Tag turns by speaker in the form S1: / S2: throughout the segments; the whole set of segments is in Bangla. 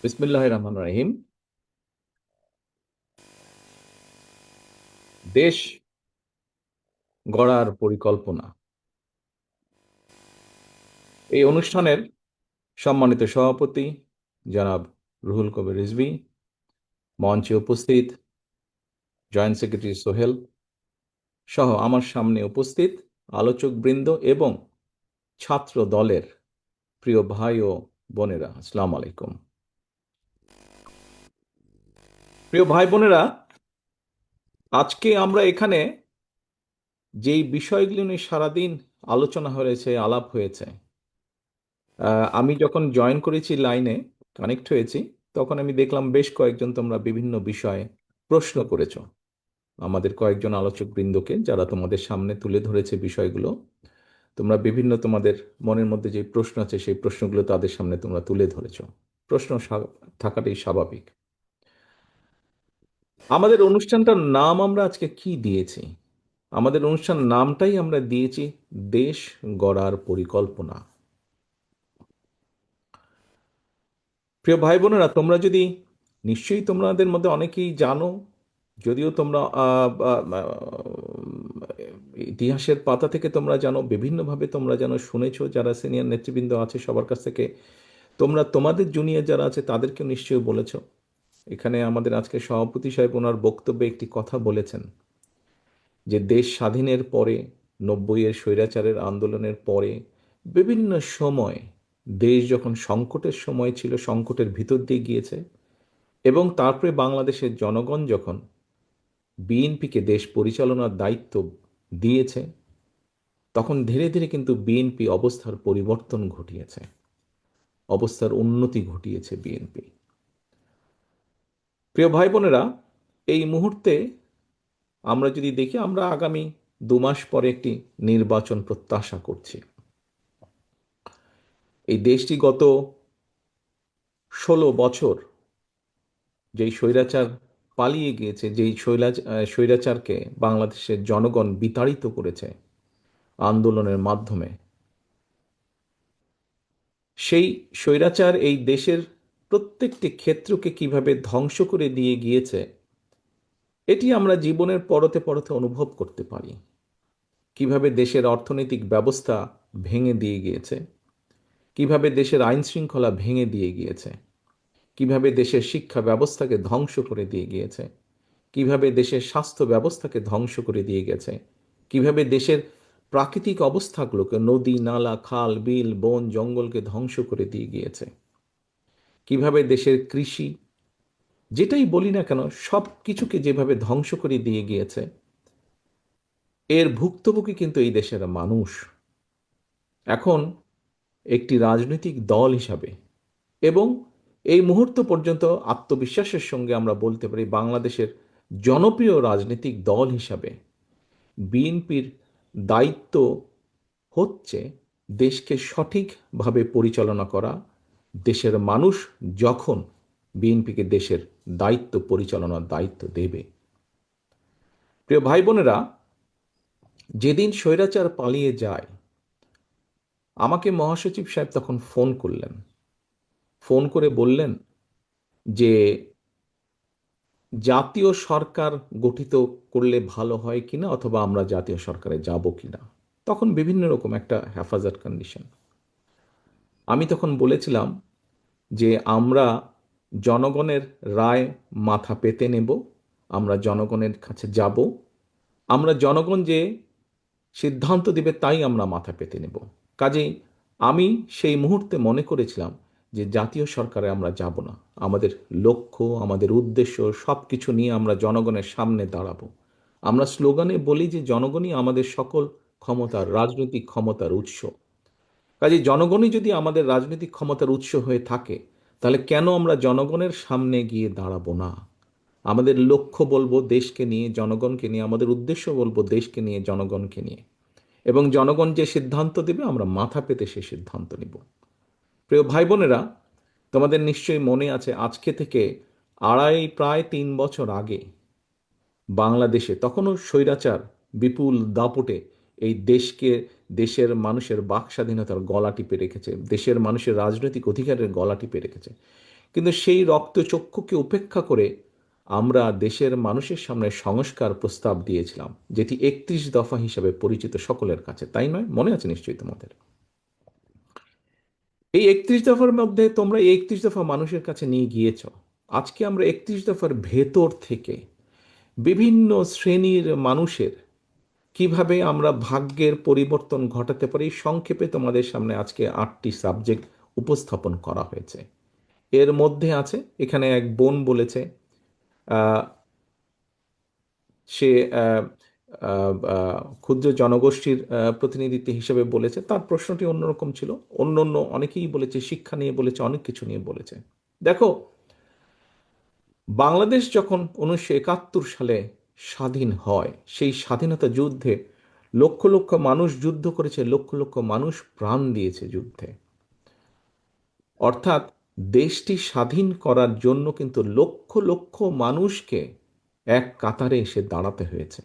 S1: বিসমিল্লাহ রহমান রাহিম। দেশ গড়ার পরিকল্পনা, এই অনুষ্ঠানের সম্মানিত সভাপতি জনাব রুহুল কবির রিজভী, মঞ্চে উপস্থিত জয়েন্ট সেক্রেটারি সোহেল সহ আমার সামনে উপস্থিত আলোচক বৃন্দ এবং ছাত্র দলের প্রিয় ভাই ও বোনেরা, আসসালামু আলাইকুম। প্রিয় ভাই বোনেরা, আজকে আমরা এখানে যেই বিষয়গুলো নিয়ে সারাদিন আলোচনা হয়েছে, আলাপ হয়েছে, আমি যখন জয়েন করেছি, লাইনে কানেক্ট হয়েছি, তখন আমি দেখলাম বেশ কয়েকজন তোমরা বিভিন্ন বিষয়ে প্রশ্ন করেছো আমাদের কয়েকজন আলোচক বৃন্দকে, যারা তোমাদের সামনে তুলে ধরেছে বিষয়গুলো। তোমরা বিভিন্ন তোমাদের মনের মধ্যে যে প্রশ্ন আছে সেই প্রশ্নগুলো তাদের সামনে তোমরা তুলে ধরেছো। প্রশ্ন থাকাটাই স্বাভাবিক। আমাদের অনুষ্ঠানটার নাম আমরা আজকে কি দিয়েছি? আমাদের অনুষ্ঠান নামটাই আমরা দিয়েছি দেশ গড়ার পরিকল্পনা। প্রিয় ভাই বোনেরা, তোমরা যদি, নিশ্চয়ই তোমাদের মধ্যে অনেকেই জানো, যদিও তোমরা ইতিহাসের পাতা থেকে তোমরা জানো, বিভিন্নভাবে তোমরা জানো, শুনেছো, যারা সিনিয়র নেতৃবৃন্দ আছে সবার কাছ থেকে তোমরা তোমাদের জুনিয়র যারা আছে তাদেরকেও নিশ্চয়ই বলেছো। এখানে আমাদের আজকে সভাপতি সাহেব ওনার বক্তব্যে একটি কথা বলেছেন যে দেশ স্বাধীনের পরে, 90-এর স্বৈরাচারের আন্দোলনের পরে বিভিন্ন সময় দেশ যখন সংকটের সময় ছিল, সংকটের ভিতর দিয়ে গিয়েছে, এবং তারপরে বাংলাদেশের জনগণ যখন বিএনপিকে দেশ পরিচালনার দায়িত্ব দিয়েছে, তখন ধীরে ধীরে কিন্তু বিএনপি অবস্থার পরিবর্তন ঘটিয়েছে, অবস্থার উন্নতি ঘটিয়েছে বিএনপি। প্রিয় ভাই বোনেরা, এই মুহূর্তে আমরা যদি দেখি, আমরা আগামী 2 মাস পরে একটি নির্বাচন প্রত্যাশা করছি। এই দেশটি গত 16 বছর যেই স্বৈরাচার পালিয়ে গিয়েছে, যেই স্বৈরাচারকে বাংলাদেশের জনগণ বিতাড়িত করেছে আন্দোলনের মাধ্যমে, সেই স্বৈরাচার এই দেশের প্রত্যেকটি ক্ষেত্রকে কিভাবে ধ্বংস করে দিয়ে গিয়েছে, এটি আমরা জীবনের পরতে পরতে অনুভব করতে পারি। কিভাবে দেশের অর্থনৈতিক ব্যবস্থা ভেঙে দিয়ে গিয়েছে, কিভাবে দেশের আইন শৃঙ্খলা ভেঙে দিয়ে গিয়েছে, কিভাবে দেশের শিক্ষা ব্যবস্থাকে ধ্বংস করে দিয়ে গিয়েছে, কিভাবে দেশের স্বাস্থ্য ব্যবস্থাকে ধ্বংস করে দিয়ে গেছে, কিভাবে দেশের প্রাকৃতিক অবস্থাগুলোকে, নদী নালা খাল বিল বন জঙ্গলকে ধ্বংস করে দিয়ে গিয়েছে, কিভাবে দেশের কৃষি, যেটাই বলি না কেন, সব কিছুকে যেভাবে ধ্বংস করে দিয়ে গিয়েছে, এর ভুক্তভোগী কিন্তু এই দেশের মানুষ। এখন একটি রাজনৈতিক দল হিসাবে এবং এই মুহূর্ত পর্যন্ত আত্মবিশ্বাসের সঙ্গে আমরা বলতে পারি বাংলাদেশের জনপ্রিয় রাজনৈতিক দল হিসাবে বিএনপির দায়িত্ব হচ্ছে দেশকে সঠিকভাবে পরিচালনা করা। দেশের মানুষ যখন বিএনপিকে দেশের দায়িত্ব, পরিচালনার দায়িত্ব দেবে, প্রিয় ভাই বোনেরা, যেদিন স্বৈরাচার পালিয়ে যায়, আমাকে মহাসচিব সাহেব তখন ফোন করলেন। ফোন করে বললেন যে জাতীয় সরকার গঠিত করলে ভালো হয় কিনা, অথবা আমরা জাতীয় সরকারে যাব কিনা। তখন বিভিন্ন রকম একটা হেফাজত কন্ডিশন। আমি তখন বলেছিলাম যে আমরা জনগণের রায় মাথা পেতে নেব, আমরা জনগণের কাছে যাব, আমরা জনগণ যে সিদ্ধান্ত দিবে তাই আমরা মাথা পেতে নেব। কাজেই আমি সেই মুহূর্তে মনে করেছিলাম যে জাতীয় সরকারে আমরা যাব না। আমাদের লক্ষ্য, আমাদের উদ্দেশ্য সব কিছু নিয়ে আমরা জনগণের সামনে দাঁড়াবো। আমরা স্লোগানে বলি যে জনগণই আমাদের সকল ক্ষমতার, রাজনৈতিক ক্ষমতার উৎস। কাজে জনগণই যদি আমাদের রাজনৈতিক ক্ষমতার উৎস হয়ে থাকে, তাহলে কেন আমরা জনগণের সামনে গিয়ে দাঁড়াবো না? আমাদের লক্ষ্য বলবো দেশকে নিয়ে, জনগণকে নিয়ে, আমাদের উদ্দেশ্য বলবো দেশকে নিয়ে, জনগণকে নিয়ে, এবং জনগণ যে সিদ্ধান্ত দেবে আমরা মাথা পেতে সে সিদ্ধান্ত নিব। প্রিয় ভাই বোনেরা, তোমাদের নিশ্চয়ই মনে আছে, আজকে থেকে প্রায় 3 বছর আগে বাংলাদেশে তখনও স্বৈরাচার বিপুল দাপটে এই দেশকে, দেশের মানুষের বাক স্বাধীনতার গলা টিপে রেখেছে, দেশের মানুষের রাজনৈতিক অধিকারের গলা টিপে রেখেছে। কিন্তু সেই রক্তচক্ষুকে উপেক্ষা করে আমরা দেশের মানুষের সামনে সংস্কার প্রস্তাব দিয়েছিলাম, যেটি 31 দফা হিসেবে পরিচিত সকলের কাছে, তাই নয়? মনে আছে নিশ্চয়ই তোমাদের। এই 31 দফার মধ্যে তোমরা এই 31 দফা মানুষের কাছে নিয়ে গিয়েছ। আজকে আমরা 31 দফার ভেতর থেকে বিভিন্ন শ্রেণীর মানুষের কিভাবে আমরা ভাগ্যের পরিবর্তন ঘটাতে পারি, সংক্ষেপে তোমাদের সামনে আজকে 8টি সাবজেক্ট উপস্থাপন করা হয়েছে। এর মধ্যে আছে, এখানে এক বোন বলেছে, আহ, সে আহ, আহ, আহ, ক্ষুদ্র জনগোষ্ঠীর প্রতিনিধিত্ব হিসেবে বলেছে, তার প্রশ্নটি অন্যরকম ছিল। অন্য অন্য অনেকেই বলেছে, শিক্ষা নিয়ে বলেছে, অনেক কিছু নিয়ে বলেছে। দেখো, বাংলাদেশ যখন 1971 সালে স্বাধীন হয়, সেই স্বাধীনতা যুদ্ধে লক্ষ লক্ষ মানুষ যুদ্ধ করেছে, লক্ষ লক্ষ মানুষ প্রাণ দিয়েছে যুদ্ধে। অর্থাৎ দেশটি স্বাধীন করার জন্য কিন্তু লক্ষ লক্ষ মানুষকে এক কাতারে এসে দাঁড়াতে হয়েছে।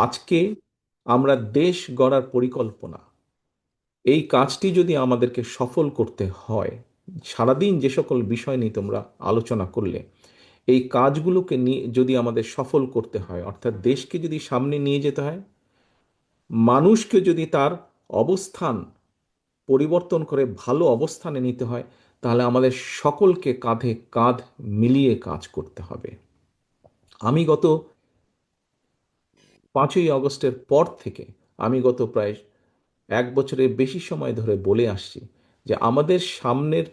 S1: আজকে আমরা দেশ গড়ার পরিকল্পনা, এই কাজটি যদি আমাদেরকে সফল করতে হয়, সারাদিন যে সকল বিষয় নিয়ে তোমরা আলোচনা করলে, এই কাজগুলোকে নিয়ে যদি আমাদের সফল করতে হয়, অর্থাৎ দেশকে যদি সামনে নিয়ে যেতে হয়, মানুষকে যদি তার অবস্থান পরিবর্তন করে ভালো অবস্থানে নিতে হয়, তাহলে আমাদের সকলকে কাঁধে কাঁধ মিলিয়ে কাজ করতে হবে। আমি গত 5ই আগস্টের পর থেকে, আমি গত প্রায় 1 বছরের বেশি সময় ধরে বলে আসছি যে আমাদের সামনের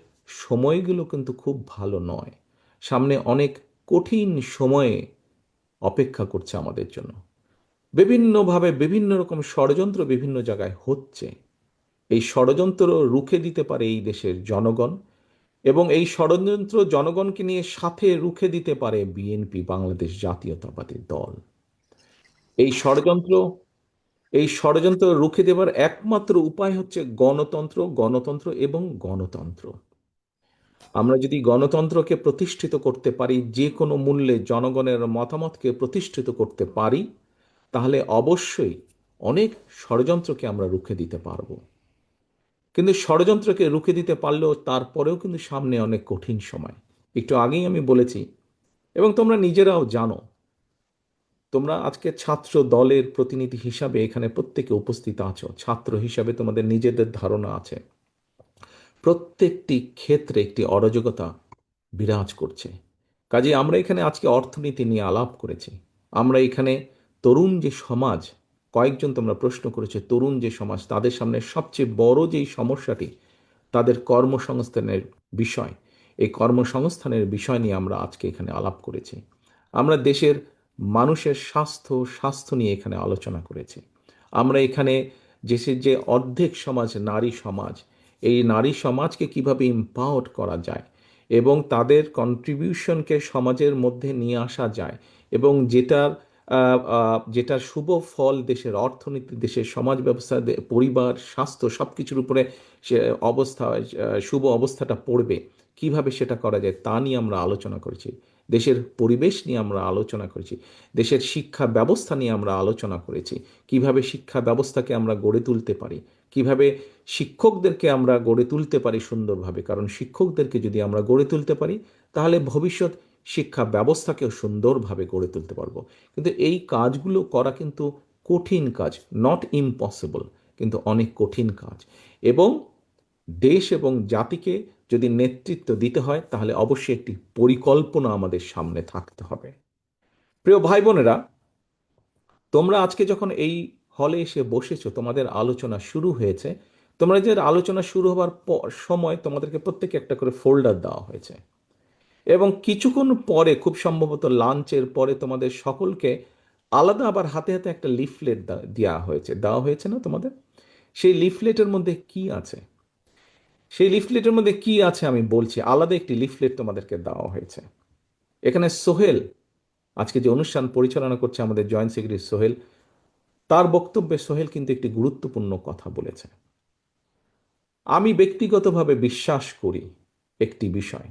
S1: সময়গুলো কিন্তু খুব ভালো নয়। সামনে অনেক কঠিন সময়ে অপেক্ষা করছে আমাদের জন্য। বিভিন্নভাবে বিভিন্ন রকম ষড়যন্ত্র বিভিন্ন জায়গায় হচ্ছে। এই ষড়যন্ত্র রুখে দিতে পারে এই দেশের জনগণ, এবং এই ষড়যন্ত্র জনগণকে নিয়ে সাথে রুখে দিতে পারে বিএনপি, বাংলাদেশ জাতীয়তাবাদী দল। এই ষড়যন্ত্র এই ষড়যন্ত্র রুখে দেবার একমাত্র উপায় হচ্ছে গণতন্ত্র, গণতন্ত্র এবং গণতন্ত্র। আমরা যদি গণতন্ত্রকে প্রতিষ্ঠিত করতে পারি, যে কোনো মূল্যে জনগণের মতামতকে প্রতিষ্ঠিত করতে পারি, তাহলে অবশ্যই অনেক ষড়যন্ত্রকে আমরা রুখে দিতে পারবো। কিন্তু ষড়যন্ত্রকে রুখে দিতে পারলেও তারপরেও কিন্তু সামনে অনেক কঠিন সময়। একটু আগেই আমি বলেছি, এবং তোমরা নিজেরাও জানো, তোমরা আজকে ছাত্র দলের প্রতিনিধি হিসাবে এখানে প্রত্যেকে উপস্থিত আছো, ছাত্র হিসাবে তোমাদের নিজেদের ধারণা আছে। প্রত্যেকটি ক্ষেত্রে একটি অরাজকতা বিরাজ করছে। কাজে আমরা এখানে আজকে অর্থনীতি নিয়ে আলাপ করেছি। আমরা এখানে তরুণ যে সমাজ, কয়েকজন তোমরা প্রশ্ন করেছে, তরুণ যে সমাজ, তাদের সামনে সবচেয়ে বড় যেই সমস্যাটি, তাদের কর্মসংস্থানের বিষয়, এই কর্মসংস্থানের বিষয় নিয়ে আমরা আজকে এখানে আলাপ করেছি। আমরা দেশের মানুষের স্বাস্থ্য নিয়ে এখানে আলোচনা করেছি। আমরা এখানে দেশের যে অর্ধেক সমাজ নারী সমাজ, এই নারী সমাজকে কিভাবে এম্পাওয়ার করা যায় এবং তাদের কন্ট্রিবিউশনকে সমাজের মধ্যে নিয়ে আসা যায়, এবং যেটার শুভ ফল দেশের অর্থনীতি, দেশের সমাজ ব্যবস্থা, পরিবার, স্বাস্থ্য সব কিছুর উপরে সে অবস্থা, শুভ অবস্থাটা পড়বে, কিভাবে সেটা করা যায় তা নিয়ে আমরা আলোচনা করেছি। দেশের পরিবেশ নিয়ে আমরা আলোচনা করেছি। দেশের শিক্ষা ব্যবস্থা নিয়ে আমরা আলোচনা করেছি। কিভাবে শিক্ষা ব্যবস্থাকে আমরা গড়ে তুলতে পারি, কিভাবে শিক্ষকদেরকে আমরা গড়ে তুলতে পারি সুন্দরভাবে, কারণ শিক্ষকদেরকে যদি আমরা গড়ে তুলতে পারি, তাহলে ভবিষ্যৎ শিক্ষা ব্যবস্থাকেও সুন্দরভাবে গড়ে তুলতে পারবো। কিন্তু এই কাজগুলো করা কিন্তু কঠিন কাজ, নট ইম্পসিবল, কিন্তু অনেক কঠিন কাজ। এবং দেশ এবং জাতিকে যদি নেতৃত্ব দিতে হয়, তাহলে অবশ্যই একটি পরিকল্পনা আমাদের সামনে থাকতে হবে। প্রিয় ভাই বোনেরা, তোমরা আজকে যখন এই হলে এসে বসেছো, তোমাদের আলোচনা শুরু হয়েছে। তোমরা যে আলোচনা শুরু হবার সময় তোমাদেরকে প্রত্যেকে একটা করে ফোল্ডার দেওয়া হয়েছে, এবং কিছুক্ষণ পরে, খুব সম্ভবত লাঞ্চের পরে, তোমাদের সকলকে আলাদা আবার হাতে হাতে একটা লিফলেট দেওয়া হয়েছে না তোমাদের? সেই লিফলেটের মধ্যে কি আছে? সেই লিফলেটের মধ্যে কি আছে আমি বলছি। আলাদা একটি লিফলেট তোমাদেরকে দেওয়া হয়েছে। এখানে সোহেল, আজকে যে অনুষ্ঠান পরিচালনা করছে আমাদের জয়েন্ট সেক্রেটারি সোহেল, তার বক্তব্যে সোহেল কিন্তু একটি গুরুত্বপূর্ণ কথা বলেছে। আমি ব্যক্তিগতভাবে বিশ্বাস করি একটি বিষয়,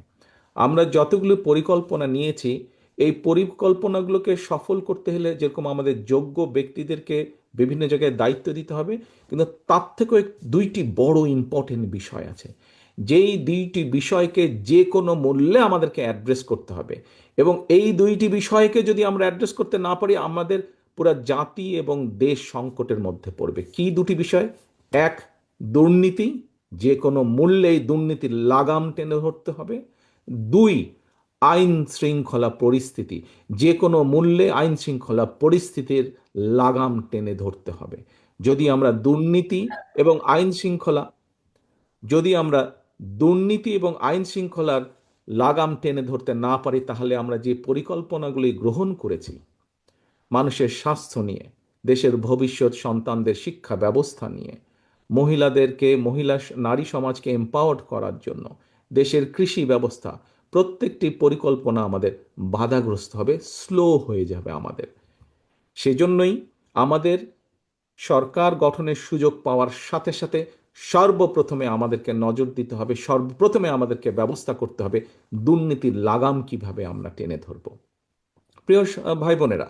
S1: আমরা যতগুলো পরিকল্পনা নিয়েছি, এই পরিকল্পনাগুলোকে সফল করতে হলে যেরকম আমাদের যোগ্য ব্যক্তিদেরকে বিভিন্ন জায়গায় দায়িত্ব দিতে হবে, কিন্তু তার থেকেও 2টি বড় ইম্পর্টেন্ট বিষয় আছে, যেই দুইটি বিষয়কে যে কোনো মূল্যে আমাদেরকে অ্যাড্রেস করতে হবে। এবং এই দুইটি বিষয়কে যদি আমরা অ্যাড্রেস করতে না পারি, আমাদের পুরা জাতি এবং দেশ সংকটের মধ্যে পড়বে। কি দুটি বিষয়? এক, দুর্নীতি, যে কোনো মূল্যে এই দুর্নীতির লাগাম টেনে ধরতে হবে। দুই, আইন শৃঙ্খলা পরিস্থিতি, যে কোনো মূল্যে আইন শৃঙ্খলা পরিস্থিতির লাগাম টেনে ধরতে হবে। যদি আমরা দুর্নীতি এবং আইন শৃঙ্খলা যদি আমরা দুর্নীতি এবং আইন শৃঙ্খলার লাগাম টেনে ধরতে না পারি, তাহলে আমরা যে পরিকল্পনাগুলি গ্রহণ করেছি মানুষের স্বাস্থ্য নিয়ে, দেশের ভবিষ্যৎ সন্তানদের শিক্ষা ব্যবস্থা নিয়ে, নারী সমাজকে এম্পাওয়ার্ড করার জন্য, দেশের কৃষি ব্যবস্থা, প্রত্যেকটি পরিকল্পনা আমাদের বাধাগ্রস্ত হবে, স্লো হয়ে যাবে আমাদের। সেজন্যই আমাদের সরকার গঠনের সুযোগ পাওয়ার সাথে সাথে সর্বপ্রথমে আমাদেরকে নজর দিতে হবে, সর্বপ্রথমে আমাদেরকে ব্যবস্থা করতে হবে দুর্নীতির লাগাম কিভাবে আমরা টেনে ধরব। প্রিয় ভাই বোনেরা,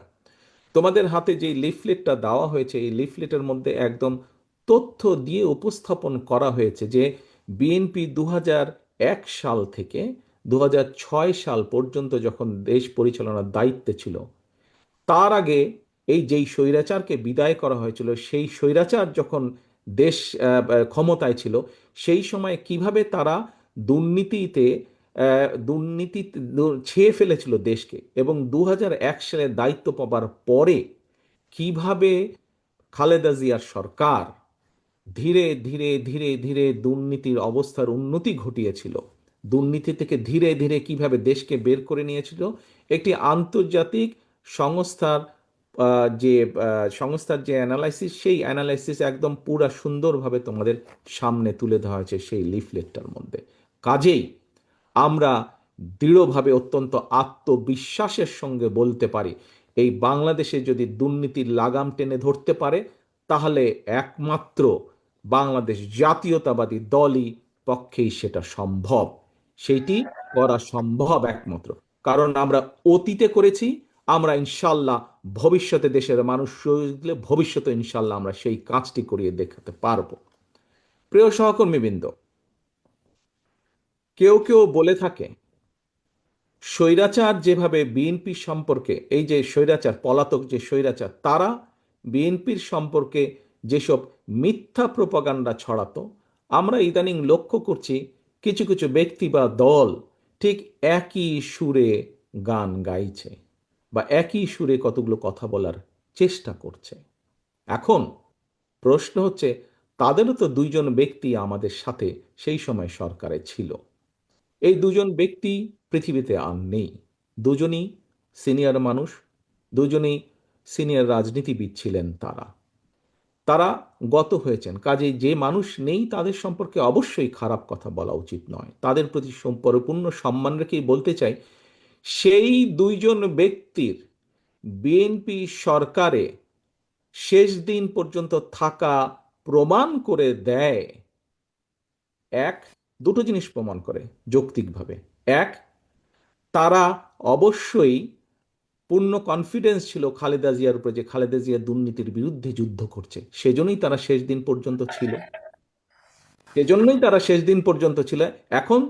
S1: তোমাদের হাতে যে লিফলেটটা দেওয়া হয়েছে, এই লিফলেটের মধ্যে একদম তথ্য দিয়ে উপস্থাপন করা হয়েছে যে বিএনপি 2001 সাল থেকে 2006 সাল পর্যন্ত যখন দেশ পরিচালনার দায়িত্বে ছিল, তার আগে এই যেই স্বৈরাচারকে বিদায় করা হয়েছিল, সেই স্বৈরাচার যখন দেশ ক্ষমতায় ছিল, সেই সময় কিভাবে তারা দুর্নীতিতে দুর্নীতি ছেয়ে ফেলেছিল দেশকে, এবং 2001 সালে দায়িত্ব পাবার পরে কিভাবে খালেদা জিয়ার সরকার ধীরে ধীরে ধীরে ধীরে দুর্নীতির অবস্থার উন্নতি ঘটিয়েছিল, দুর্নীতি থেকে ধীরে ধীরে কিভাবে দেশকে বের করে নিয়েছিল, একটি আন্তর্জাতিক সংস্থার যে অ্যানালাইসিস, সেই অ্যানালাইসিস একদম পুরা সুন্দরভাবে তোমাদের সামনে তুলে ধরা হয়েছে সেই লিফলেটটার মধ্যে। কাজেই আমরা দৃঢ়ভাবে, অত্যন্ত আত্মবিশ্বাসের সঙ্গে বলতে পারি, এই বাংলাদেশে যদি দুর্নীতির লাগাম টেনে ধরতে পারে, তাহলে একমাত্র বাংলাদেশ জাতীয়তাবাদী দলই পক্ষেই সেটা সম্ভব। সেটি করা সম্ভব একমাত্র কারণ আমরা অতীতে করেছি, আমরা ইনশাল্লাহ ভবিষ্যতে দেশের মানুষ ভবিষ্যতে ইনশাল্লাহ আমরা সেই কাজটি করিয়ে দেখাতে পারবো। প্রিয় সহকর্মীবৃন্দ, কেউ কেউ বলে থাকে স্বৈরাচার যেভাবে বিএনপি সম্পর্কে, এই যে স্বৈরাচার, পলাতক যে স্বৈরাচার, তারা বিএনপির সম্পর্কে যেসব মিথ্যা প্রপাগান্ডা ছড়াতো, আমরা ইদানিং লক্ষ্য করছি কিছু কিছু ব্যক্তি বা দল ঠিক একই সুরে গান গাইছে বা একই সুরে কতগুলো কথা বলার চেষ্টা করছে। এখন প্রশ্ন হচ্ছে, তাদেরও তো দুইজন ব্যক্তি আমাদের সাথে সেই সময় সরকারে ছিল। এই দুজন ব্যক্তি পৃথিবীতে আর নেই। দুজনই সিনিয়র মানুষ, দুজনেই সিনিয়র রাজনীতিবিদ ছিলেন। তারা তারা গত হয়েছেন। কাজেই যে মানুষ নেই তাদের সম্পর্কে অবশ্যই খারাপ কথা বলা উচিত নয়। তাদের প্রতি পরিপূর্ণ সম্মান রেখেই বলতে চাই, সেই দুইজন ব্যক্তির বিএনপি সরকারে শেষ দিন পর্যন্ত থাকা প্রমাণ করে দেয় এক, দুটো জিনিস প্রমাণ করে যৌক্তিকভাবে। এক, তারা অবশ্যই পূর্ণ কনফিডেন্স ছিল খালেদা জিয়ার উপরে যে খালেদা জিয়া দুর্নীতির বিরুদ্ধে যুদ্ধ করছে, সেজন্যই তারা শেষ দিন পর্যন্ত ছিল। সেজন্যই তারা শেষ দিন পর্যন্ত ছিল। এখন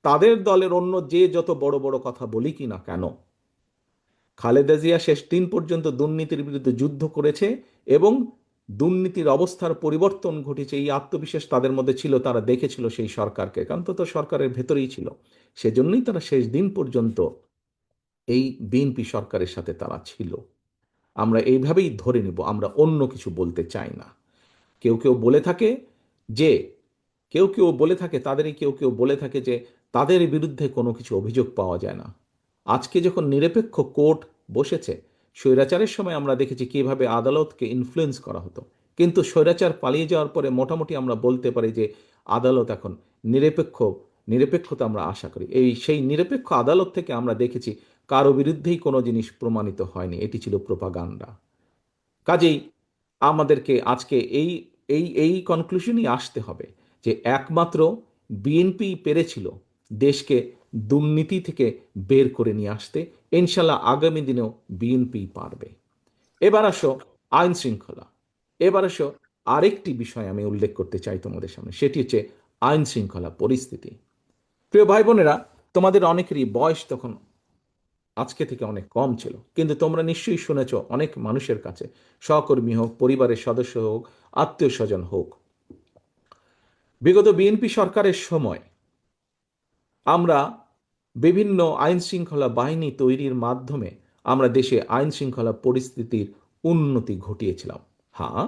S1: তাদের দলের অন্য যে যত বড় বড় কথা বলি কি না কেন, খালেদা জিয়া শেষ দিন পর্যন্ত দুর্নীতির বিরুদ্ধে যুদ্ধ করেছে এবং দুর্নীতির অবস্থার পরিবর্তন ঘটেছে, এই আত্মবিশ্বাস তাদের মধ্যে ছিল। তারা দেখেছিল সেই সরকারকে, কারণ তো সরকারের ভেতরেই ছিল। সেজন্যই তারা শেষ দিন পর্যন্ত এই বিএনপি সরকারের সাথে তারা ছিল। আমরা এইভাবেই ধরে নেব, আমরা অন্য কিছু বলতে চাই না। কেউ কেউ বলে থাকে যে কেউ কেউ বলে থাকে যে তাদের বিরুদ্ধে কোনো কিছু অভিযোগ পাওয়া যায় না। আজকে যখন নিরপেক্ষ কোর্ট বসেছে, স্বৈরাচারের সময় আমরা দেখেছি কিভাবে আদালতকে ইনফ্লুয়েন্স করা হতো, কিন্তু স্বৈরাচার পালিয়ে যাওয়ার পরে মোটামুটি আমরা বলতে পারি যে আদালত এখন নিরপেক্ষতা আমরা আশা করি। সেই নিরপেক্ষ আদালত থেকে আমরা দেখেছি কারো বিরুদ্ধেই কোনো জিনিস প্রমাণিত হয়নি, এটি ছিল প্রোপাগান্ডা। কাজেই আমাদেরকে আজকে এই এই এই কনক্লুশনই আসতে হবে যে একমাত্র বিএনপি পেরেছিল দেশকে দুর্নীতি থেকে বের করে নিয়ে আসতে। ইনশাল্লাহ আগামী দিনেও বিএনপি পারবে। এবার আসো আইন শৃঙ্খলা। এবার আসো আরেকটি বিষয় আমি উল্লেখ করতে চাই তোমাদের সামনে, সেটি হচ্ছে আইন শৃঙ্খলা পরিস্থিতি। প্রিয় ভাই বোনেরা, তোমাদের অনেকেরই বয়স তখন আজকে থেকে অনেক কম ছিল, কিন্তু তোমরা নিশ্চয়ই শুনেছ অনেক মানুষের কাছে, সহকর্মী হোক, পরিবারের সদস্য হোক, আত্মীয় স্বজন হোক, বিগত বিএনপি সরকারের সময় আমরা বিভিন্ন আইন শৃঙ্খলা বাহিনী তৈরির মাধ্যমে আমরা দেশে আইন শৃঙ্খলা পরিস্থিতির উন্নতি ঘটিয়েছিলাম। হ্যাঁ,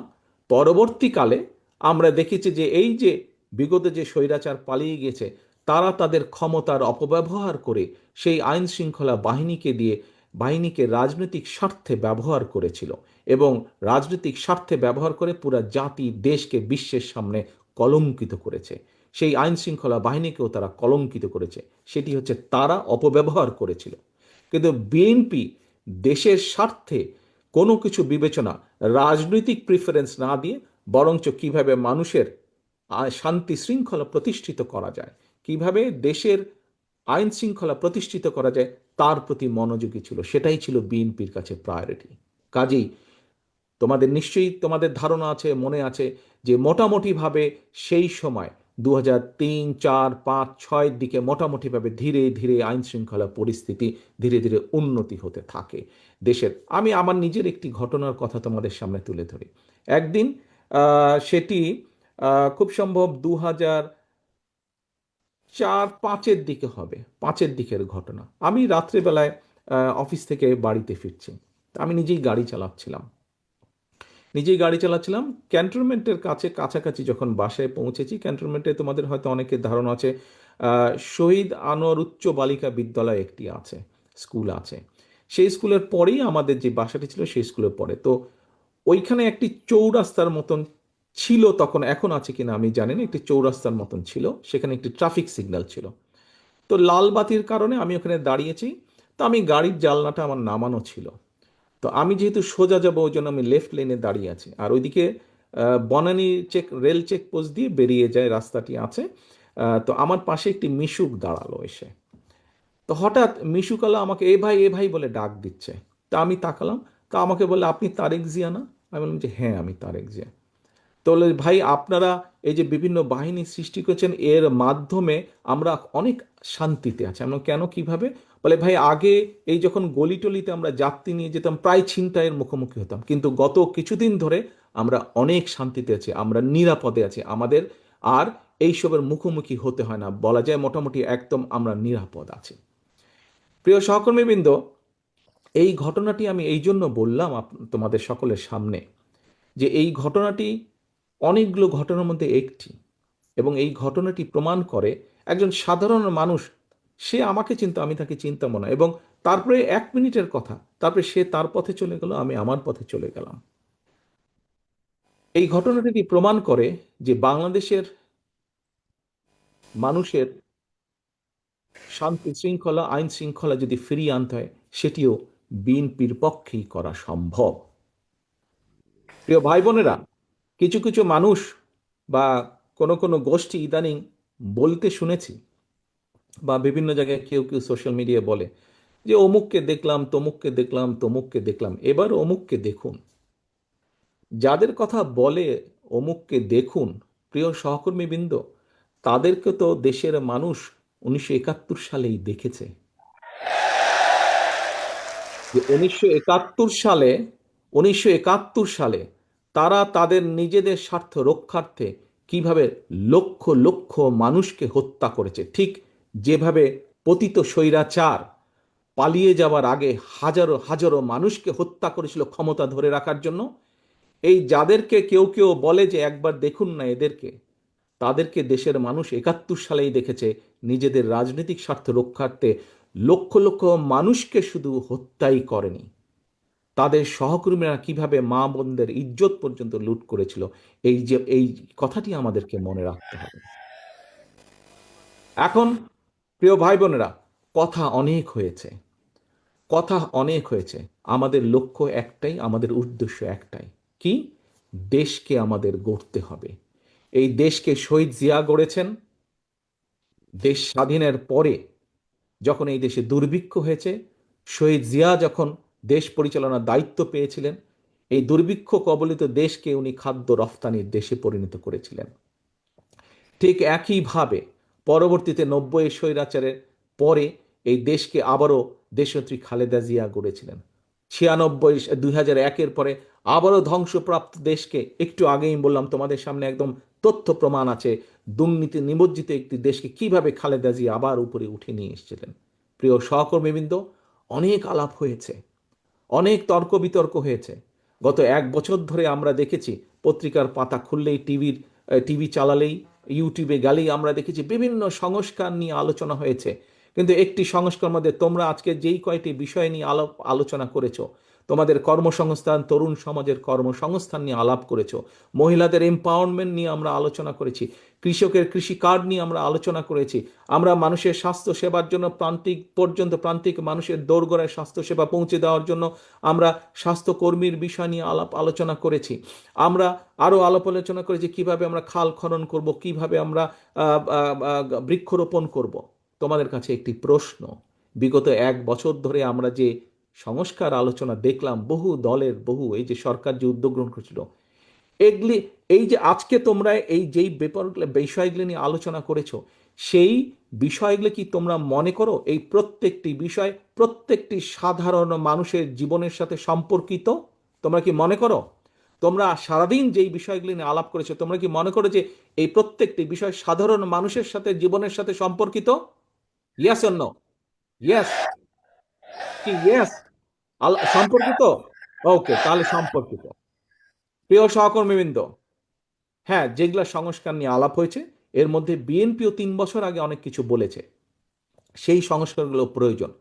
S1: পরবর্তীকালে আমরা দেখেছি যে এই যে বিগত যে স্বৈরাচার পালিয়ে গেছে, তারা তাদের ক্ষমতার অপব্যবহার করে সেই আইন শৃঙ্খলা বাহিনীকে রাজনৈতিক স্বার্থে ব্যবহার করেছিল, এবং রাজনৈতিক স্বার্থে ব্যবহার করে পুরা জাতি দেশকে বিশ্বের সামনে কলঙ্কিত করেছে। সেই আইন শৃঙ্খলা বাহিনীকেও তারা কলঙ্কিত করেছে, সেটি হচ্ছে তারা অপব্যবহার করেছিল। কিন্তু বিএনপি দেশের স্বার্থে কোনো কিছু বিবেচনা, রাজনৈতিক প্রিফারেন্স না দিয়ে বরঞ্চ কিভাবে মানুষের শান্তি শৃঙ্খলা প্রতিষ্ঠিত করা যায়, কিভাবে দেশের আইন শৃঙ্খলা প্রতিষ্ঠিত করা যায়, তার প্রতি মনোযোগী ছিল। সেটাই ছিল বিএনপির কাছে প্রায়োরিটি। কাজেই তোমাদের নিশ্চয়ই তোমাদের ধারণা আছে, মনে আছে যে মোটামুটিভাবে সেই সময় 2003, 4, 5, 6 দিকে মোটামুটিভাবে ধীরে ধীরে আইন শৃঙ্খলা পরিস্থিতি ধীরে ধীরে উন্নতি হতে থাকে দেশের। আমি আমার নিজের একটি ঘটনার কথা তোমাদের সামনে তুলে ধরি। একদিন সেটি খুব সম্ভব 2004-5 দিকে হবে, 5 দিকের ঘটনা। আমি রাত্রেবেলায় অফিস থেকে বাড়িতে ফিরছি। আমি নিজেই গাড়ি চালাচ্ছিলাম ক্যান্টনমেন্টের কাছাকাছি যখন বাসায় পৌঁছেছি। ক্যান্টনমেন্টে তোমাদের হয়তো অনেকের ধারণা আছে, শহীদ আনোয়ার উচ্চ বালিকা বিদ্যালয় একটি আছে, স্কুল আছে। সেই স্কুলের পরেই আমাদের যে বাসাটি ছিল, সেই স্কুলের পরে। তো ওইখানে একটি চৌরাস্তার মতন ছিল তখন, এখন আছে কিনা আমি জানি না, একটি চৌরাস্তার মতন ছিল, সেখানে একটি ট্রাফিক সিগন্যাল ছিল। তো লাল বাতির কারণে আমি ওখানে দাঁড়িয়েছি। তো আমি গাড়ির জানলাটা আমার নামানো ছিল। তো আমি যেহেতু সোজা যাবো, ওই জন্য আমি লেফট লেনে দাঁড়িয়ে আছি, আর ওইদিকে বনানী রেল চেক পোস্ট দিয়ে বেরিয়ে যায় রাস্তাটি আছে। তো আমার পাশে একটি মিশুক দাঁড়ালো এসে। তো হঠাৎ মিশুকালা আমাকে এ ভাই এ ভাই বলে ডাক দিচ্ছে। তা আমি তাকালাম, তা আমাকে বলে, আপনি তারেক জিয়া না? আমি বললাম যে হ্যাঁ, আমি তারেক জিয়া। তো বলে, ভাই আপনারা এই যে বিভিন্ন বাহিনী সৃষ্টি করছেন, এর মাধ্যমে আমরা অনেক শান্তিতে আছি। আমরা কেন, কিভাবে? বলে, ভাই আগে এই যখন গলিটলিতে আমরা যাত্রী নিয়ে যেতাম, প্রায় ছিনতাইয়ের মুখোমুখি হতাম, কিন্তু গত কিছুদিন ধরে আমরা অনেক শান্তিতে আছি, আমরা নিরাপদে আছি, আমাদের আর এইসবের মুখোমুখি হতে হয় না, বলা যায় মোটামুটি একদম আমরা নিরাপদ আছি। প্রিয় সহকর্মীবৃন্দ, এই ঘটনাটি আমি এই জন্য বললাম তোমাদের সকলের সামনে, যে এই ঘটনাটি অনেকগুলো ঘটনার মধ্যে একটি, এবং এই ঘটনাটি প্রমাণ করে একজন সাধারণ মানুষ, সে আমাকে চিনতো, আমি তাকে চিনতাম না, এবং তারপরে 1 মিনিটের কথা, তারপরে সে তার পথে চলে গেল, আমি আমার পথে চলে গেলাম। এই ঘটনাটি প্রমাণ করে যে বাংলাদেশের মানুষের শান্তি শৃঙ্খলা, আইন শৃঙ্খলা যদি ফিরিয়ে আনতে হয়, সেটিও বিএনপির পক্ষেই করা সম্ভব। প্রিয় ভাই বোনেরা, কিছু কিছু মানুষ বা কোনো কোনো গোষ্ঠী ইদানিং বলতে শুনেছি, বা বিভিন্ন জায়গায় কেউ কেউ সোশ্যাল মিডিয়ায় বলে যে অমুককে দেখলাম, তমুককে দেখলাম, তমুককে দেখলাম। এবার অমুককে দেখুন। যাদের কথা বলে অমুককে দেখুন, প্রিয় সহকর্মীবৃন্দ, তাদেরকে তো দেশের মানুষ 1971 সালেই দেখেছে। যে 1971 সালে তারা তাদের নিজেদের স্বার্থ রক্ষার্থে কিভাবে লক্ষ লক্ষ মানুষকে হত্যা করেছে, ঠিক যেভাবে পতিত স্বৈরাচার পালিয়ে যাওয়ার আগে হাজারো হাজারো মানুষকে হত্যা করেছিল ক্ষমতা ধরে রাখার জন্য। এই যাদেরকে কেউ কেউ বলে যে একবার দেখুন না এদেরকে, তাদেরকে দেশের মানুষ 71 সালেই দেখেছে নিজেদের রাজনৈতিক স্বার্থ রক্ষার্থে লক্ষ লক্ষ মানুষকে শুধু হত্যাই করেনি, তাদের সহকর্মীরা কিভাবে মা বোনদের ইজ্জত পর্যন্ত লুট করেছিল। এই কথাটি আমাদেরকে মনে রাখতে হবে। এখন প্রিয় ভাই বোনেরা, কথা অনেক হয়েছে, কথা অনেক হয়েছে। আমাদের লক্ষ্য একটাই, আমাদের উদ্দেশ্য একটাই, কি? দেশকে আমাদের গড়তে হবে। এই দেশকে শহীদ জিয়া গড়েছেন। দেশ স্বাধীনের পরে যখন এই দেশে দুর্ভিক্ষ হয়েছে, শহীদ জিয়া যখন দেশ পরিচালনার দায়িত্ব পেয়েছিলেন, এই দুর্ভিক্ষ কবলিত দেশকে উনি খাদ্য রফতানির দেশে পরিণত করেছিলেন। ঠিক একইভাবে পরবর্তীতে 90 স্বৈরাচারের পরে এই দেশকে আবারও দেশনেত্রী খালেদা জিয়া গড়েছিলেন। 96 2001-এর পরে আবারও ধ্বংসপ্রাপ্ত দেশকে, একটু আগেই বললাম তোমাদের সামনে একদম তথ্য প্রমাণ আছে, দুর্নীতি নিমজ্জিত একটি দেশকে কিভাবে খালেদা জিয়া আবার উপরে উঠে নিয়ে এসেছিলেন। প্রিয় সহকর্মীবৃন্দ, অনেক আলাপ হয়েছে, অনেক তর্ক বিতর্ক হয়েছে। গত 1 বছর ধরে আমরা দেখেছি, পত্রিকার পাতা খুললেই, টিভি চালালেই, ইউটিউবে গেলেই আমরা দেখেছি বিভিন্ন সংস্কার নিয়ে আলোচনা হয়েছে। কিন্তু একটি সংস্কার মধ্যে তোমরা আজকে যেই কয়টি বিষয় নিয়ে আলোচনা করেছো, তোমাদের কর্মসংস্থান, তরুণ সমাজের কর্মসংস্থান নিয়ে আলাপ করেছো, মহিলাদের এম্পাওয়ারমেন্ট নিয়ে আমরা আলোচনা করেছি, কৃষকের কৃষি কার্ড নিয়ে আমরা আলোচনা করেছি, আমরা মানুষের স্বাস্থ্য সেবার জন্য প্রান্তিক মানুষের দোরগোড়ায় স্বাস্থ্যসেবা পৌঁছে দেওয়ার জন্য আমরা স্বাস্থ্যকর্মীর বিষয় নিয়ে আলোচনা করেছি। আমরা আরও আলোচনা করেছি কিভাবে আমরা খাল খনন করব, কিভাবে আমরা বৃক্ষরোপণ করব। তোমাদের কাছে একটি প্রশ্ন, বিগত 1 বছর ধরে আমরা যে সংস্কার আলোচনা দেখলাম, বহু দলের এই যে সরকার যে উদ্যোগ গ্রহণ করেছিল, এগুলি, এই যে আজকে তোমরা এই যেই বিষয়গুলি নিয়ে আলোচনা করেছো, সেই বিষয়গুলো কি তোমরা মনে করো এই প্রত্যেকটি বিষয় প্রত্যেকটি সাধারণ মানুষের জীবনের সাথে সম্পর্কিত? তোমরা কি মনে করো? তোমরা সারাদিন যেই বিষয়গুলি নিয়ে আলাপ করেছো, তোমরা কি মনে করো যে এই প্রত্যেকটি বিষয় সাধারণ মানুষের সাথে, জীবনের সাথে সম্পর্কিত? Yes or no? ইয়েস কি ইয়েস? সম্পর্কিত? ওকে, তাহলে সম্পর্কিত। প্রিয় সহকর্মীবৃন্দ, হ্যাঁ, যেগুলা সংস্কার নিয়ে আলাপ হয়েছে, এর মধ্যে বিএনপিও 3 বছর আগে অনেক কিছু বলেছে, সেই সংস্কারগুলো প্রয়োজন।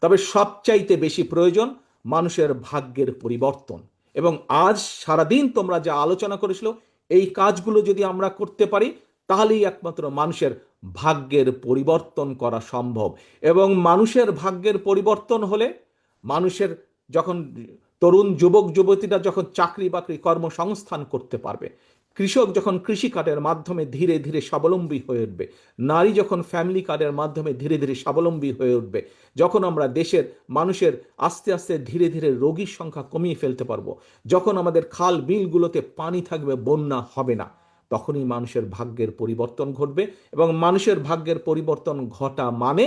S1: তবে সবচাইতে বেশি প্রয়োজন মানুষের ভাগ্যের পরিবর্তন। এবং আজ সারাদিন তোমরা যা আলোচনা করেছিল, এই কাজগুলো যদি আমরা করতে পারি, তাহলেই একমাত্র মানুষের ভাগ্যের পরিবর্তন করা সম্ভব। এবং মানুষের ভাগ্যের পরিবর্তন হলে, মানুষের যখন তরুণ যুবক যুবতীরা যখন চাকরি বাকরি কর্মসংস্থান করতে পারবে, কৃষক যখন কৃষি কার্ডের মাধ্যমে ধীরে ধীরে স্বাবলম্বী হয়ে উঠবে, নারী যখন ফ্যামিলি কার্ডের মাধ্যমে ধীরে ধীরে স্বাবলম্বী হয়ে উঠবে, যখন আমরা দেশের মানুষের আস্তে আস্তে ধীরে ধীরে রোগীর সংখ্যা কমিয়ে ফেলতে পারবো, যখন আমাদের খাল বিলগুলোতে পানি থাকবে, বন্যা হবে না, তখনই মানুষের ভাগ্যের পরিবর্তন ঘটবে। এবং মানুষের ভাগ্যের পরিবর্তন ঘটা মানে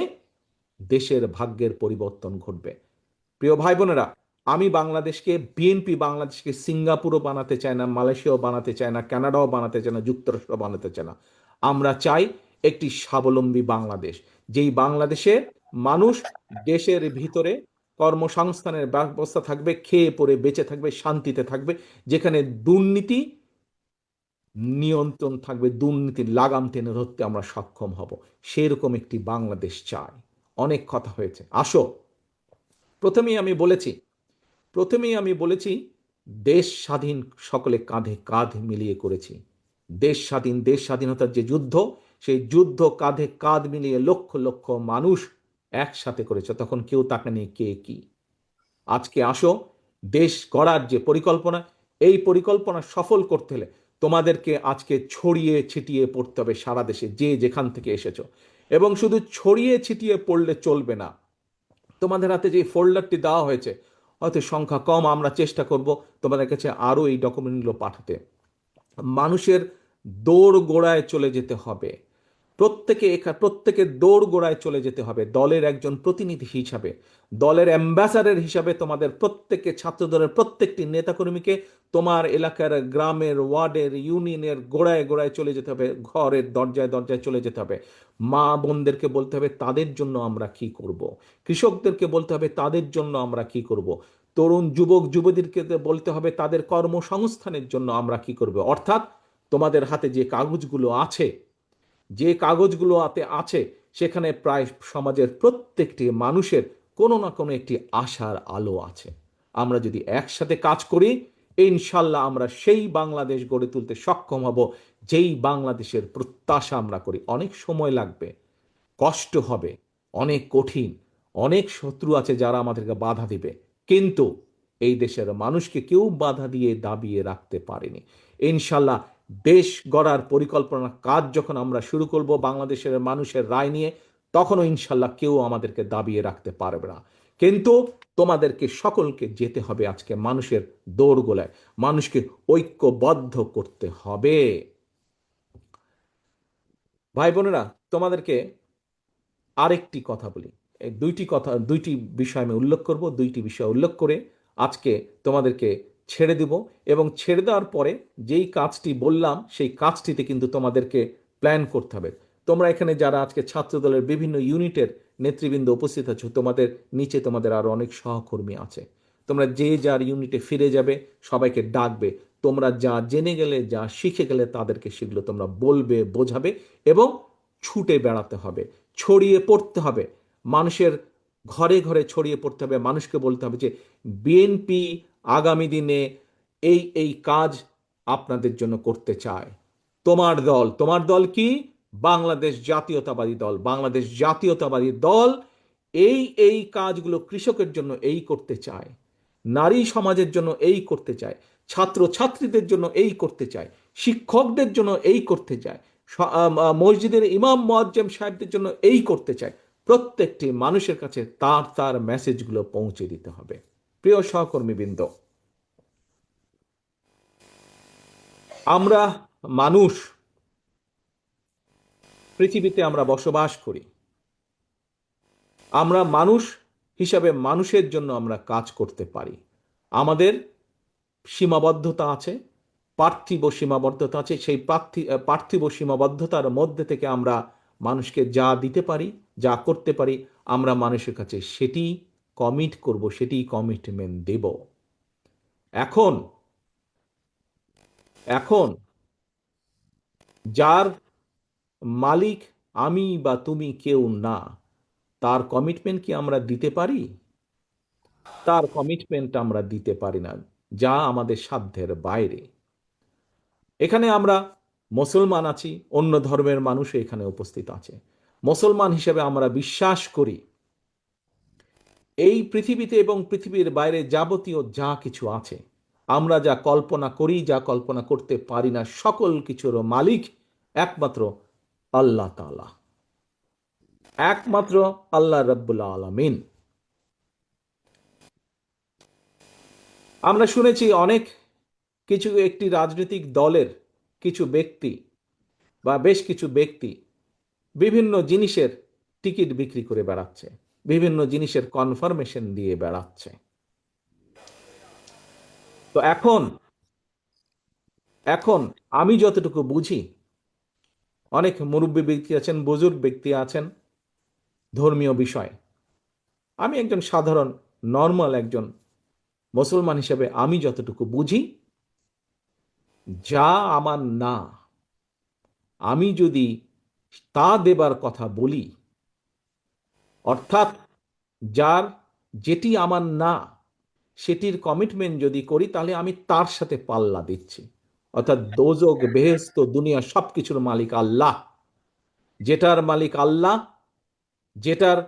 S1: দেশের ভাগ্যের পরিবর্তন ঘটবে। প্রিয় ভাই বোনেরা, বিএনপি বাংলাদেশকে সিঙ্গাপুরও বানাতে চায় না, মালয়েশিয়াও বানাতে চায় না, কানাডাও বানাতে চায় না, যুক্তরাষ্ট্র বানাতে চায় না। আমরা চাই একটি স্বাবলম্বী বাংলাদেশ, যেই বাংলাদেশে মানুষ দেশের ভিতরে কর্মসংস্থানের ব্যবস্থা থাকবে, খেয়ে পরে বেঁচে থাকবে, শান্তিতে থাকবে, যেখানে দুর্নীতি নিয়ন্ত্রণ থাকবে, দুর্নীতির লাগাম টেনে ধরতে আমরা সক্ষম হব। সেরকম একটি বাংলাদেশ চাই। অনেক কথা হয়েছে, আসো। প্রথমেই আমি বলেছি দেশ স্বাধীন সকলে কাঁধে কাঁধ মিলিয়ে করেছি। দেশ স্বাধীনতার যে যুদ্ধ, সেই যুদ্ধ কাঁধে কাঁধ মিলিয়ে লক্ষ লক্ষ মানুষ একসাথে করেছে, তখন কেউ তাকায়নি কে কি। আজকে আসো, দেশ গড়ার যে পরিকল্পনা, এই পরিকল্পনা সফল করতে হলে তোমাদেরকে আজকে ছড়িয়ে ছিটিয়ে পড়তে হবে সারা দেশে, যে যেখান থেকে এসেছো। এবং শুধু ছড়িয়ে ছিটিয়ে পড়লে চলবে না, তোমাদের হাতে যে ফোল্ডারটি দেওয়া হয়েছে, হয়তো সংখ্যা কম, আমরা চেষ্টা করব তোমাদের কাছে আরও এই ডকুমেন্টগুলো পাঠাতে। মানুষের দৌড় গোড়ায় চলে যেতে হবে, প্রত্যেকে দৌড় গোড়ায় চলে যেতে হবে, দলের একজন প্রতিনিধি হিসাবে, দলের অ্যাম্বাসাডার হিসাবে। তোমাদের ছাত্র দলের প্রত্যেকটি নেতাকর্মীকে তোমার এলাকার, গ্রামের, ওয়ার্ডের, ইউনিয়নের গোড়ায় গোড়ায় চলে যেতে হবে, ঘরের দরজায় দরজায় চলে যেতে হবে। মা বোনদেরকে বলতে হবে তাদের জন্য আমরা কি করব, কৃষকদেরকে বলতে হবে তাদের জন্য আমরা কি করব, তরুণ যুবক যুবতীদেরকে বলতে হবে তাদের কর্মসংস্থানের জন্য আমরা কি করব। অর্থাৎ তোমাদের হাতে যে কাগজগুলো আছে, সেখানে প্রায় সমাজের প্রত্যেকটি মানুষের কোনো না কোনো একটি আশার আলো আছে। আমরা যদি একসাথে কাজ করি, ইনশাল্লাহ আমরা সেই বাংলাদেশ গড়ে তুলতে সক্ষম হব, যেই বাংলাদেশের প্রত্যাশা আমরা করি। অনেক সময় লাগবে, কষ্ট হবে, অনেক কঠিন, অনেক শত্রু আছে যারা আমাদেরকে বাধা দিবে, কিন্তু এই দেশের মানুষকে কেউ বাধা দিয়ে দাবিয়ে রাখতে পারেনি। ইনশাল্লাহ দেশ গড়ার পরিকল্পনা কাজ যখন আমরা শুরু করব বাংলাদেশের মানুষের রায় নিয়ে, তখনও ইনশাল্লাহ কেউ আমাদেরকে দাবিয়ে রাখতে পারবে না। কিন্তু তোমাদেরকে সকলকে যেতে হবে আজকে মানুষের ভাই বোনেরা, তোমাদেরকে আরেকটি কথা বলি। এই দুইটি বিষয় আমি উল্লেখ করব। দুইটি বিষয় উল্লেখ করে আজকে তোমাদেরকে ছেড়ে দিব, এবং ছেড়ে দেওয়ার পরে যেই কাজটি বললাম সেই কাজটিতে কিন্তু তোমাদেরকে প্ল্যান করতে হবে। তোমরা এখানে যারা আজকে ছাত্রদলের বিভিন্ন ইউনিটের নেতৃবৃন্দ উপস্থিত আছো, তোমাদের নিচে তোমাদের আরো অনেক সহকর্মী আছে। তোমরা যে যার ইউনিটে ফিরে যাবে, সবাইকে ডাকবে। তোমরা যা জেনে গেলে, যা শিখে গেলে, তাদেরকে সেগুলো তোমরা বলবে, বোঝাবে, এবং ছুটে বেড়াতে হবে, ছড়িয়ে পড়তে হবে। মানুষের ঘরে ঘরে ছড়িয়ে পড়তে হবে। মানুষকে বলতে হবে যে বিএনপি আগামী দিনে এই কাজ আপনাদের জন্য করতে চায়। তোমার দল কি? বাংলাদেশ জাতীয়তাবাদী দল। বাংলাদেশ জাতীয়তাবাদী দল এই কাজগুলো কৃষকের জন্য এই করতে চায়, নারী সমাজের জন্য এই করতে চায়, ছাত্র ছাত্রীদের জন্য এই করতে চায়, শিক্ষকদের জন্য এই করতে চায়, মসজিদের ইমাম মুয়াজ্জেম সাহেবদের জন্য এই করতে চায়। প্রত্যেকটি মানুষের কাছে তার তার মেসেজগুলো পৌঁছে দিতে হবে। প্রিয় সহকর্মীবৃন্দ, আমরা মানুষ, পৃথিবীতে আমরা বসবাস করি। আমরা মানুষ হিসাবে মানুষের জন্য আমরা কাজ করতে পারি। আমাদের সীমাবদ্ধতা আছে, পার্থিব সীমাবদ্ধতা আছে। সেই পার্থিব সীমাবদ্ধতার মধ্যে থেকে আমরা মানুষকে যা দিতে পারি, যা করতে পারি, আমরা মানুষের কাছে সেটি কমিট করব, সেটি কমিটমেন্ট দেব। এখন এখন যার মালিক আমি বা তুমি কেউ না, তার কমিটমেন্ট কি আমরা দিতে পারি? তার কমিটমেন্ট আমরা দিতে পারি না, যা আমাদের সাধ্যের বাইরে। এখানে আমরা মুসলমান আছি, অন্য ধর্মের মানুষও এখানে উপস্থিত আছে। মুসলমান হিসেবে আমরা বিশ্বাস করি এই পৃথিবীতে এবং পৃথিবীর বাইরে যাবতীয় যা কিছু আছে, আমরা যা কল্পনা করি, যা কল্পনা করতে পারি না, সকল কিছুর মালিক একমাত্র আল্লাহ তাআলা, একমাত্র আল্লাহ রাব্বুল আলামিন। আমরা শুনেছি অনেক কিছু, একটি রাজনৈতিক দলের কিছু ব্যক্তি বা বেশ কিছু ব্যক্তি বিভিন্ন জিনিসের টিকিট বিক্রি করে বেড়াচ্ছে, বিভিন্ন জিনিসের কনফার্মেশন দিয়ে বেড়াচ্ছে। তো এখন এখন আমি যতটুকু বুঝি, অনেক মুরব্বী ব্যক্তি আছেন, বুজুর্গ ব্যক্তি আছেন ধর্মীয় বিষয়। আমি একজন সাধারণ নর্মাল একজন মুসলমান হিসেবে আমি যতটুকু বুঝি, যা আমার না, আমি যদি তা দেবার কথা বলি, অর্থাৎ যার যেটি আমার না সেটির কমিটমেন্ট যদি করি, তাহলে আমি তার সাথে পাল্লা দিচ্ছি। অর্থাৎ দোজক বেহেশত দুনিয়া সবকিছুর মালিক আল্লাহ। যেটার মালিক আল্লাহ, যেটার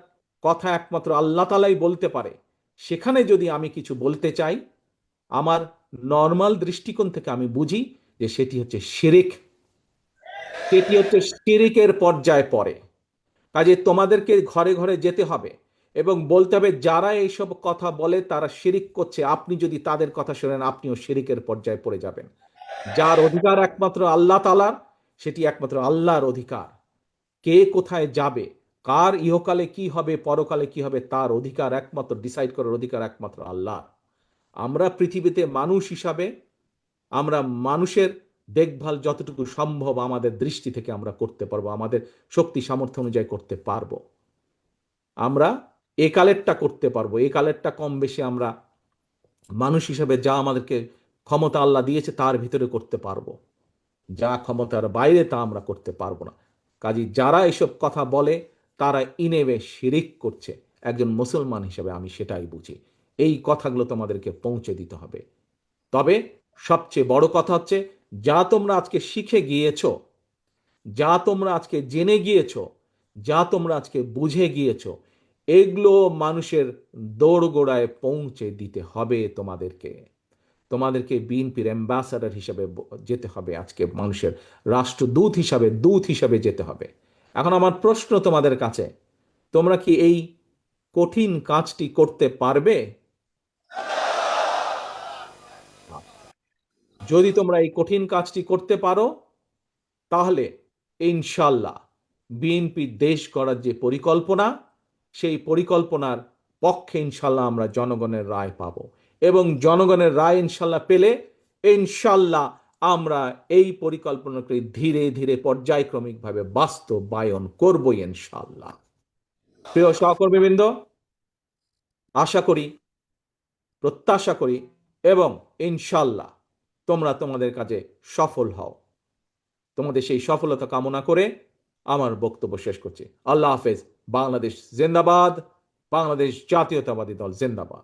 S1: কথা একমাত্র আল্লাহ তাআলাই বলতে পারে, সেখানে যদি আমি কিছু বলতে চাই, আমার নর্মাল দৃষ্টিকোণ থেকে আমি বুঝি যে সেটি হচ্ছে শিরিক, সেটি হচ্ছে শিরিকের পর্যায়ে পড়ে। কাজে তোমাদেরকে ঘরে ঘরে যেতে হবে এবং বলতে হবে যারা এইসব কথা বলে তারা শিরিক করছে। আপনি যদি তাদের কথা শোনেন, আপনিও শিরিকের পর্যায়ে পড়ে যাবেন। যার অধিকার একমাত্র আল্লাহ তাআলার, সেটি একমাত্র আল্লাহর অধিকার। কে কোথায় যাবে, কার ইহকালে কি হবে, পরকালে কি হবে, তার অধিকার একমাত্র, ডিসাইড করার অধিকার একমাত্র আল্লাহর। আমরা পৃথিবীতে মানুষ হিসাবে আমরা মানুষের দেখভাল যতটুকু সম্ভব আমাদের দৃষ্টি থেকে আমরা করতে পারবো, আমাদের শক্তি সামর্থ্য অনুযায়ী করতে পারবো। আমরা এ কালেরটা করতে পারবো, এ কালেরটা কম বেশি আমরা মানুষ হিসাবে যা আমাদেরকে ক্ষমতা আল্লাহ দিয়েছে তার ভিতরে করতে পারবো। যা ক্ষমতার বাইরে তা আমরা করতে পারবো না। কাজী যারা এসব কথা বলে তারা ইনেবে শিরিক করছে। একজন মুসলমান হিসেবে আমি সেটাই বুঝি। এই কথাগুলো তোমাদেরকে পৌঁছে দিতে হবে। তবে সবচেয়ে বড় কথা হচ্ছে, যা তোমরা আজকে শিখে গিয়েছো, যা তোমরা আজকে জেনে গিয়েছো, যা তোমরা আজকে বুঝে গিয়েছো, এগুলো মানুষের দোরগোড়ায় পৌঁছে দিতে হবে তোমাদেরকে। তোমাদেরকে বিএনপির অ্যাম্বাসাডার হিসাবে যেতে হবে, আজকে মানুষের রাষ্ট্রদূত হিসাবে, দূত হিসাবে যেতে হবে। এখন আমার প্রশ্ন তোমাদের কাছে, তোমরা কি এই কঠিন কাজটি করতে পারবে? যদি তোমরা এই কঠিন কাজটি করতে পারো, তাহলে ইনশাল্লাহ বিএনপি দেশ গড়ার যে পরিকল্পনা, সেই পরিকল্পনার পক্ষে ইনশাল্লাহ আমরা জনগণের রায় পাব, এবং জনগণের রায় ইনশাল্লাহ পেলে ইনশাল্লাহ আমরা এই পরিকল্পনাকে ধীরে ধীরে পর্যায়ক্রমিকভাবে বাস্তবায়ন করব ইনশাল্লাহ। প্রিয় সহকর্মীবৃন্দ, আশা করি, প্রত্যাশা করি এবং ইনশাল্লাহ তোমরা তোমাদের কাজে সফল হও। তোমাদের সেই সফলতা কামনা করে আমার বক্তব্য শেষ করছি। আল্লাহ হাফেজ। বাংলাদেশ জিন্দাবাদ। বাংলাদেশ জাতীয়তাবাদী দল জিন্দাবাদ।